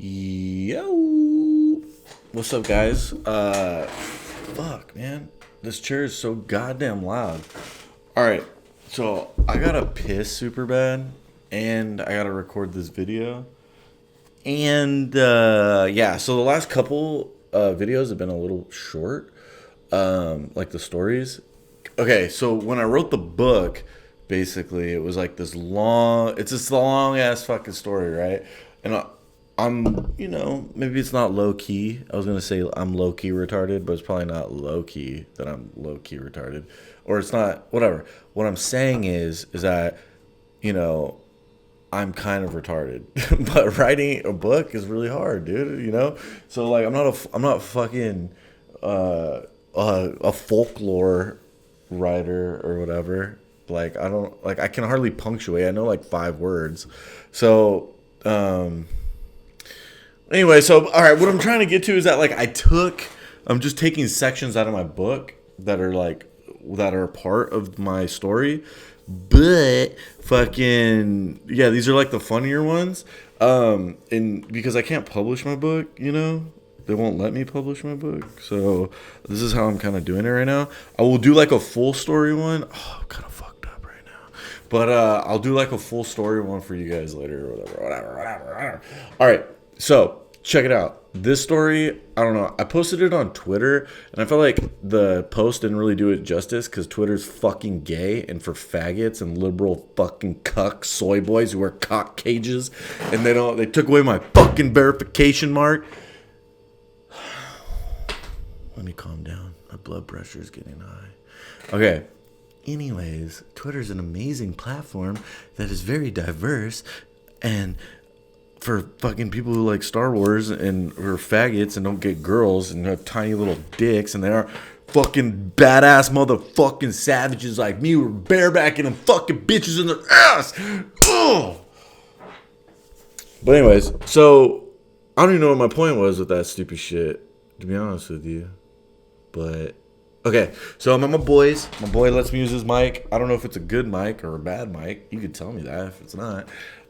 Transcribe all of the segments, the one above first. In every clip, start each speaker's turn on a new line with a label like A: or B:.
A: Yo, what's up, guys? Fuck, man, this chair is so goddamn loud. All right, so I gotta piss super bad, and I gotta record this video, and yeah. So the last couple videos have been a little short, like the stories. Okay, so when I wrote the book, basically it was like this long. It's this long ass fucking story, right? And I'm, maybe it's not low key. I was gonna say I'm low key retarded, but it's probably not low key that I'm low key retarded, or it's not. Whatever. What I'm saying is that, you know, I'm kind of retarded, but writing a book is really hard, dude. So like I'm not fucking a folklore writer or whatever. Like I can hardly punctuate. I know like 5 words, so. Anyway, so all right, what I'm trying to get to is that I'm just taking sections out of my book that are part of my story, but fucking yeah, these are like the funnier ones. And because I can't publish my book, they won't let me publish my book. So this is how I'm kind of doing it right now. I will do like a full story one. Oh, I'm kind of fucked up right now, but I'll do like a full story one for you guys later or whatever. All right, so. Check it out. This story, I don't know. I posted it on Twitter, and I felt like the post didn't really do it justice because Twitter's fucking gay and for faggots and liberal fucking cuck soy boys who wear cock cages, and they took away my fucking verification mark. Let me calm down. My blood pressure is getting high. Okay. Anyways, Twitter's an amazing platform that is very diverse and for fucking people who like Star Wars and are faggots and don't get girls and have tiny little dicks and they are fucking badass motherfucking savages like me who are barebacking them fucking bitches in their ass. Ugh. But anyways, so I don't even know what my point was with that stupid shit, to be honest with you. But okay, so I'm at my boy's. My boy lets me use his mic. I don't know if it's a good mic or a bad mic. You could tell me that if it's not.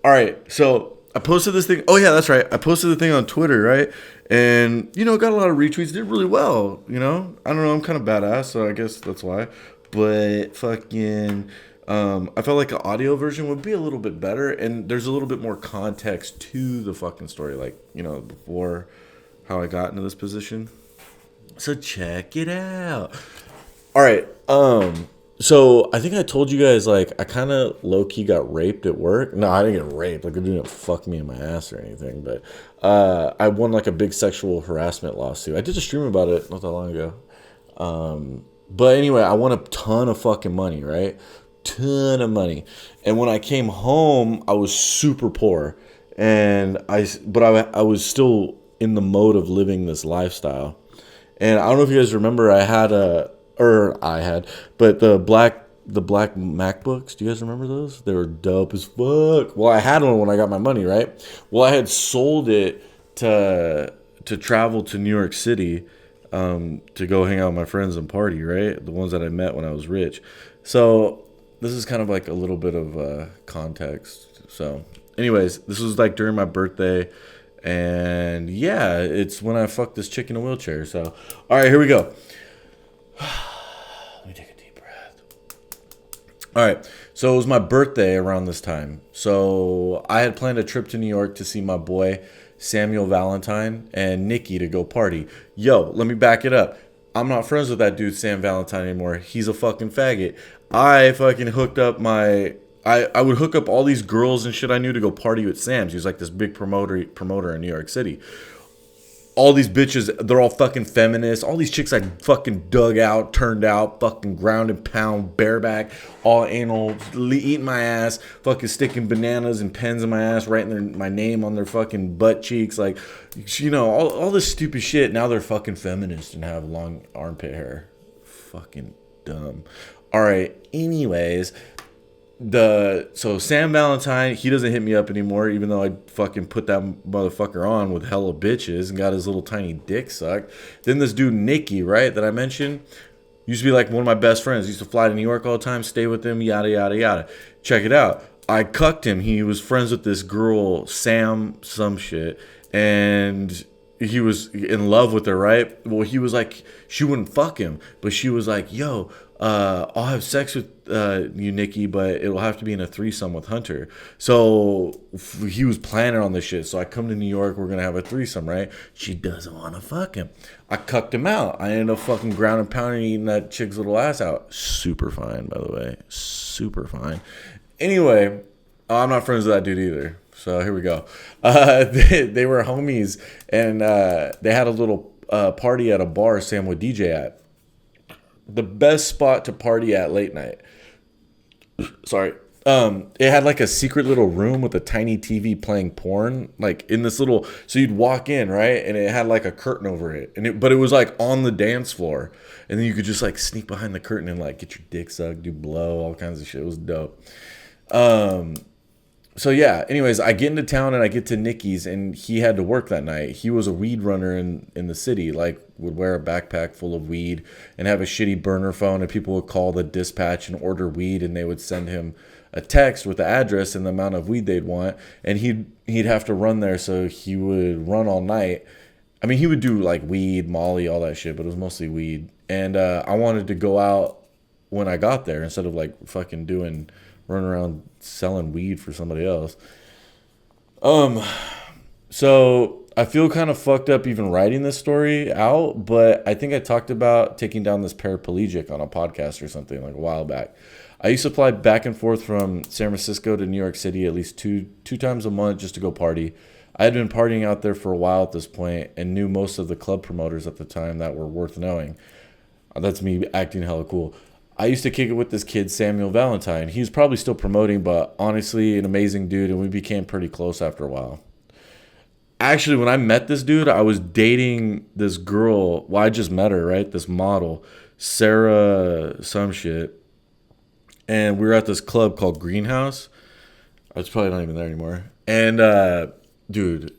A: All right, so I posted this thing. Oh, yeah, that's right. I posted the thing on Twitter, right? And, got a lot of retweets. Did really well, I don't know. I'm kind of badass, so I guess that's why. But fucking, I felt like the audio version would be a little bit better. And there's a little bit more context to the fucking story, like, before how I got into this position. So check it out. All right. So I think I told you guys, like, I kind of low-key got raped at work. No, I didn't get raped. Like, they didn't fuck me in my ass or anything. But I won, like, a big sexual harassment lawsuit. I did a stream about it not that long ago. But anyway, I won a ton of fucking money, right? Ton of money. And when I came home, I was super poor. And I was still in the mode of living this lifestyle. And I don't know if you guys remember, but the black MacBooks, do you guys remember those? They were dope as fuck. Well, I had one when I got my money, right? Well, I had sold it to travel to New York City to go hang out with my friends and party, right? The ones that I met when I was rich. So this is kind of like a little bit of context. So anyways, this was like during my birthday. And yeah, it's when I fucked this chick in a wheelchair. So, all right, here we go. Let me take a deep breath. All right, so it was my birthday around this time. So I had planned a trip to New York to see my boy Samuel Valentine and Nikki to go party. Yo, let me back it up. I'm not friends with that dude Sam Valentine anymore. He's a fucking faggot. I fucking hooked up I would hook up all these girls and shit I knew to go party with Sam's. He was like this big promoter in New York City. All these bitches, they're all fucking feminists. All these chicks I fucking dug out, turned out, fucking ground and pound, bareback, all anal, eating my ass, fucking sticking bananas and pens in my ass, writing my name on their fucking butt cheeks. Like, all this stupid shit. Now they're fucking feminists and have long armpit hair. Fucking dumb. All right, anyways. So Sam Valentine, he doesn't hit me up anymore, even though I fucking put that motherfucker on with hella bitches and got his little tiny dick sucked. Then this dude Nicky, right, that I mentioned, used to be like one of my best friends. Used to fly to New York all the time, stay with him, yada yada yada. Check it out. I cucked him. He was friends with this girl, Sam some shit, and he was in love with her, right? Well, he was like, she wouldn't fuck him, but she was like, yo, I'll have sex with you, Nikki, but it'll have to be in a threesome with Hunter. So he was planning on this shit. So I come to New York, we're gonna have a threesome, right? She doesn't want to fuck him. I cucked him out. I ended up fucking ground and pounding, eating that chick's little ass out. Super fine, by the way, super fine. Anyway, I'm not friends with that dude either. So here we go. They were homies, and they had a little party at a bar Sam would DJ at. The best spot to party at late night. Sorry. It had like a secret little room with a tiny TV playing porn, like in this little. So you'd walk in, right, and it had like a curtain over it, but it was like on the dance floor, and then you could just like sneak behind the curtain and like get your dick sucked, do blow, all kinds of shit. It was dope. So yeah, anyways, I get into town and I get to Nikki's, and he had to work that night. He was a weed runner in the city, like would wear a backpack full of weed and have a shitty burner phone, and people would call the dispatch and order weed, and they would send him a text with the address and the amount of weed they'd want, and he'd have to run there, so he would run all night. I mean, he would do like weed, Molly, all that shit, but it was mostly weed. And I wanted to go out when I got there instead of like fucking running around selling weed for somebody else. So I feel kind of fucked up even writing this story out, but I think I talked about taking down this paraplegic on a podcast or something like a while back. I used to fly back and forth from San Francisco to New York City at least two times a month just to go party. I had been partying out there for a while at this point and knew most of the club promoters at the time that were worth knowing. That's me acting hella cool. I used to kick it with this kid, Samuel Valentine. He's probably still promoting, but honestly, an amazing dude, and we became pretty close after a while. Actually, when I met this dude, I was dating this girl. Well, I just met her, right? This model, Sarah some shit. And we were at this club called Greenhouse. It's probably not even there anymore. And, dude,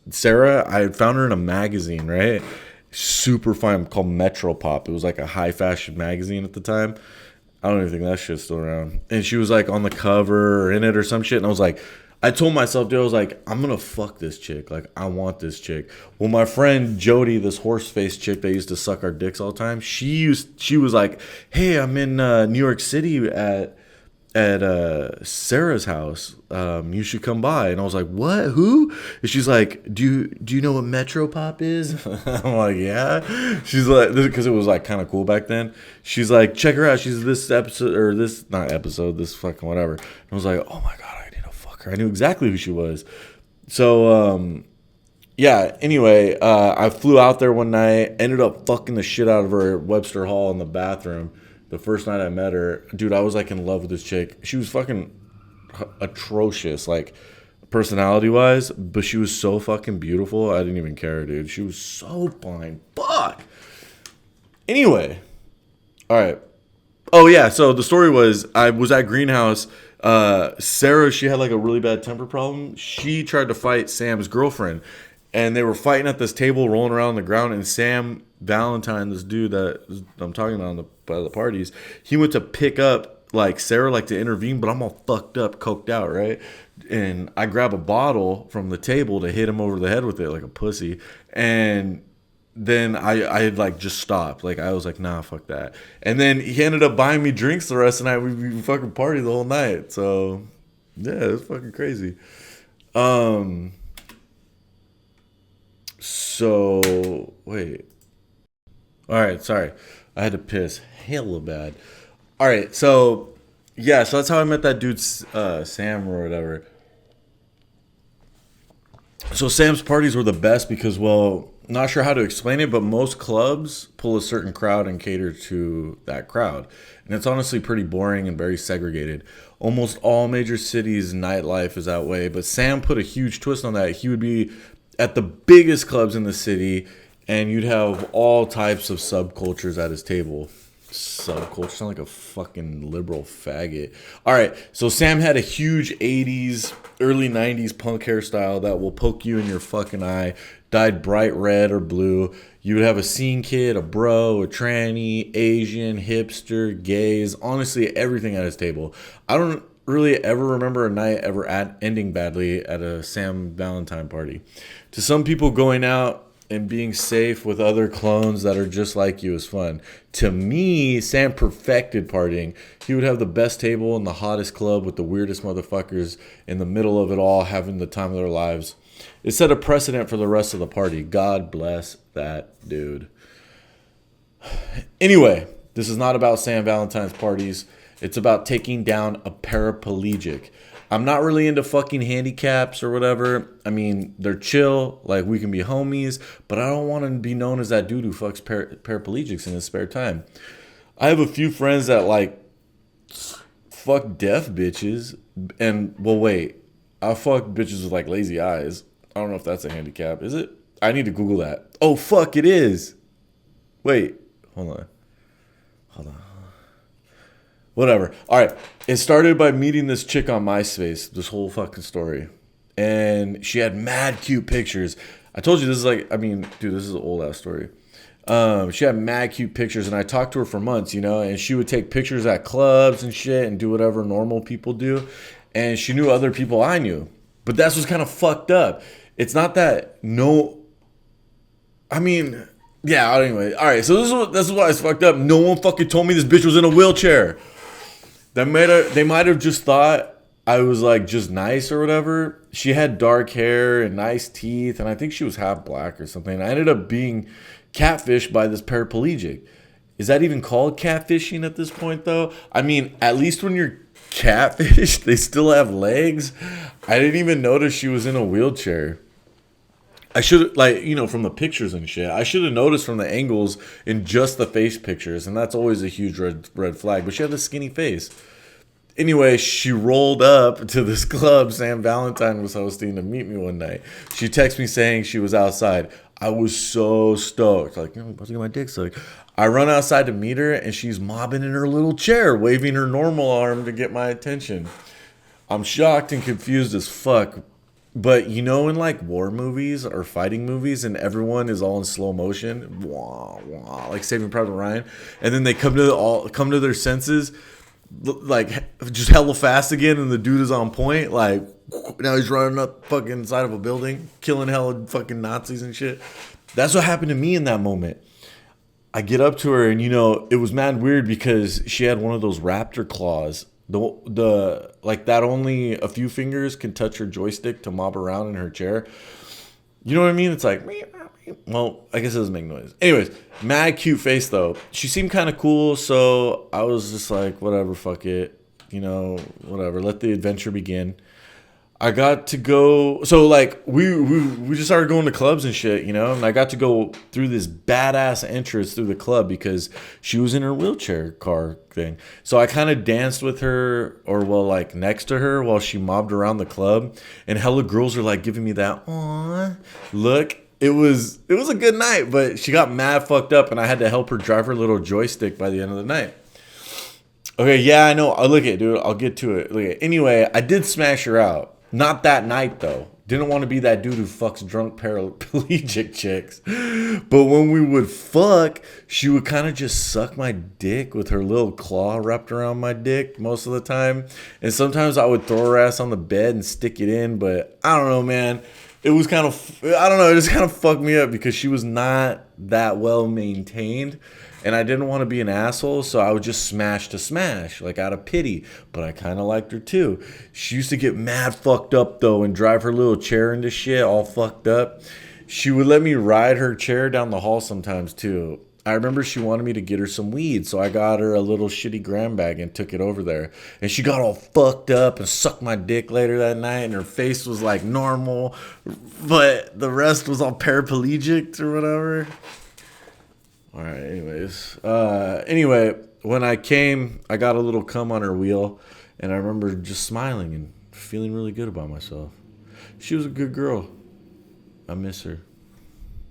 A: Sarah, I found her in a magazine, right? Super fine, called Metropop. It was like a high fashion magazine at the time. I don't even think that shit's still around. And she was like on the cover or in it or some shit. And I was like, I told myself, dude, I was like, I'm gonna fuck this chick. Like, I want this chick. Well, my friend Jody, this horse face chick that used to suck our dicks all the time, she was like, hey, I'm in New York City at Sarah's house. You should come by. And I was like, what? Who? And she's like, do you know what Metropop is? I'm like, yeah. She's like, because it was like kind of cool back then. She's like, check her out. She's this episode, or this, not episode, this fucking whatever. And I was like, oh my God, I need to fuck her. I knew exactly who she was. So, yeah, anyway, I flew out there one night, ended up fucking the shit out of her at Webster Hall in the bathroom. The first night I met her, dude, I was like in love with this chick. She was fucking atrocious, like personality wise, but she was so fucking beautiful. I didn't even care, dude. She was so fine. Fuck. Anyway, all right. Oh yeah. So the story was, I was at Greenhouse. Sarah, she had like a really bad temper problem. She tried to fight Sam's girlfriend, and they were fighting at this table, rolling around on the ground. And Sam Valentine, this dude that I'm talking about by the parties, he went to pick up like Sarah, like to intervene, but I'm all fucked up, coked out, right? And I grab a bottle from the table to hit him over the head with it like a pussy. And then I had like just stopped. Like I was like, nah, fuck that. And then he ended up buying me drinks the rest of the night. We fucking partied the whole night. So yeah, it was fucking crazy. So wait. All right, sorry. I had to piss hella bad. All right, so yeah, so that's how I met that dude, Sam or whatever. So Sam's parties were the best because, well, not sure how to explain it, but most clubs pull a certain crowd and cater to that crowd. And it's honestly pretty boring and very segregated. Almost all major cities' nightlife is that way, but Sam put a huge twist on that. He would be at the biggest clubs in the city, and you'd have all types of subcultures at his table. Subculture, sound like a fucking liberal faggot. All right, so Sam had a huge 80s, early 90s punk hairstyle that will poke you in your fucking eye, dyed bright red or blue. You would have a scene kid, a bro, a tranny, Asian, hipster, gays, honestly, everything at his table. I don't really ever remember a night ever ending badly at a Sam Valentine party. To some people, going out and being safe with other clones that are just like you is fun. To me, Sam perfected partying. He would have the best table in the hottest club with the weirdest motherfuckers in the middle of it all, having the time of their lives. It set a precedent for the rest of the party. God bless that dude. Anyway, this is not about Sam Valentine's parties. It's about taking down a paraplegic. I'm not really into fucking handicaps or whatever. I mean, they're chill. Like, we can be homies. But I don't want to be known as that dude who fucks paraplegics in his spare time. I have a few friends that, like, fuck deaf bitches. And, well, wait. I fuck bitches with, like, lazy eyes. I don't know if that's a handicap. Is it? I need to Google that. Oh, fuck, it is. Wait. Hold on. Whatever. All right. It started by meeting this chick on MySpace, this whole fucking story. And she had mad cute pictures. I told you this is like, I mean, dude, this is an old ass story. She had mad cute pictures, and I talked to her for months, you know, and she would take pictures at clubs and shit and do whatever normal people do. And she knew other people I knew. But that's what's kind of fucked up. It's not that yeah, anyway. All right, so this is why it's fucked up. No one fucking told me this bitch was in a wheelchair. They might have just thought I was like just nice or whatever. She had dark hair and nice teeth, and I think she was half black or something. I ended up being catfished by this paraplegic. Is that even called catfishing at this point, though? I mean, at least when you're catfished, they still have legs. I didn't even notice she was in a wheelchair. I should, like, you know, from the pictures and shit, I should have noticed from the angles in just the face pictures, and that's always a huge red flag. But she had a skinny face. Anyway, she rolled up to this club Sam Valentine was hosting to meet me one night. She texted me saying she was outside. I was so stoked. Like, I'm about to get my dick sucked. I run outside to meet her, and she's mobbing in her little chair, waving her normal arm to get my attention. I'm shocked and confused as fuck. But you know, in like war movies or fighting movies, and everyone is all in slow motion, wah, wah, like Saving Private Ryan, and then they come to their senses, like just hella fast again, and the dude is on point. Like now he's running up fucking side of a building, killing hella fucking Nazis and shit. That's what happened to me in that moment. I get up to her, and you know, it was mad weird because she had one of those raptor claws. The like that only a few fingers can touch her joystick to mob around in her chair. You know what I mean? It's like, well, I guess it doesn't make noise. Anyways, mad cute face though. She seemed kind of cool, so I was just like, whatever, fuck it. You know, whatever. Let the adventure begin. I got to go, so like we just started going to clubs and shit, you know, and I got to go through this badass entrance through the club because she was in her wheelchair car thing. So I kind of danced with her, or well, like next to her while she mobbed around the club, and hella girls are like giving me that aw look. It was a good night, but she got mad fucked up, and I had to help her drive her little joystick by the end of the night. Okay, yeah, I know. Look at it, dude. I'll get to it. Look at it. Anyway, I did smash her out. Not that night, though. Didn't want to be that dude who fucks drunk paraplegic chicks. But when we would fuck, she would kind of just suck my dick with her little claw wrapped around my dick most of the time. And sometimes I would throw her ass on the bed and stick it in. But I don't know, man. It was kind of, I don't know, it just kind of fucked me up because she was not that well maintained. And I didn't want to be an asshole, so I would just smash to smash, like out of pity. But I kind of liked her too. She used to get mad fucked up though and drive her little chair into shit all fucked up. She would let me ride her chair down the hall sometimes too. I remember she wanted me to get her some weed, so I got her a little shitty gram bag and took it over there. And she got all fucked up and sucked my dick later that night, and her face was like normal, but the rest was all paraplegic or whatever. All right, anyways. Anyway, when I came, I got a little cum on her wheel, and I remember just smiling and feeling really good about myself. She was a good girl. I miss her.